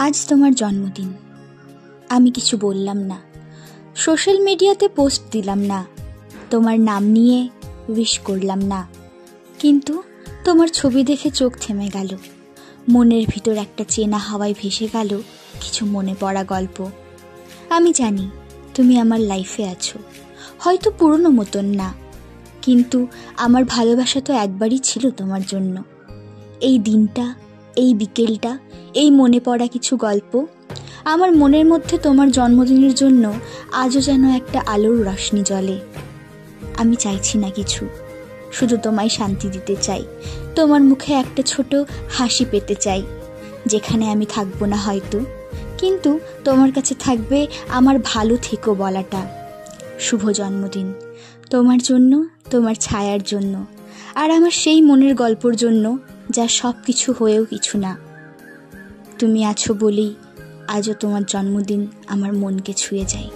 আজ তোমার জন্মদিন। আমি কিছু বললাম না, সোশ্যাল মিডিয়াতে পোস্ট দিলাম না, তোমার নাম নিয়ে উইশ করলাম না, কিন্তু তোমার ছবি দেখে চোখ থেমে গেল। মনের ভিতর একটা চেনা হাওয়ায় ভেসে গেল কিছু মনে পড়া গল্প। আমি জানি তুমি আমার লাইফে আছো, হয়তো পুরনো মতন না, কিন্তু আমার ভালোবাসা তো একবারই ছিল তোমার জন্য। এই দিনটা, এই বিকেলটা, এই মনে পড়া কিছু গল্প আমার মনের মধ্যে তোমার জন্মদিনের জন্য আজও যেন একটা আলোর রশ্মি জ্বলে। আমি চাইছি না কিছু, শুধু তোমায় শান্তি দিতে চাই, তোমার মুখে একটা ছোট হাসি পেতে চাই, যেখানে আমি থাকবো না হয়তো, কিন্তু তোমার কাছে থাকবে আমার ভালো থেকো বলাটা। শুভ জন্মদিন তোমার জন্য, তোমার ছায়ার জন্য, আর আমার সেই মনের গল্পর জন্য যা সব কিছু হয়েও কিছু না। তুমি আছো বলেই আজও তোমার জন্মদিন আমার মনকে ছুঁয়ে যায়।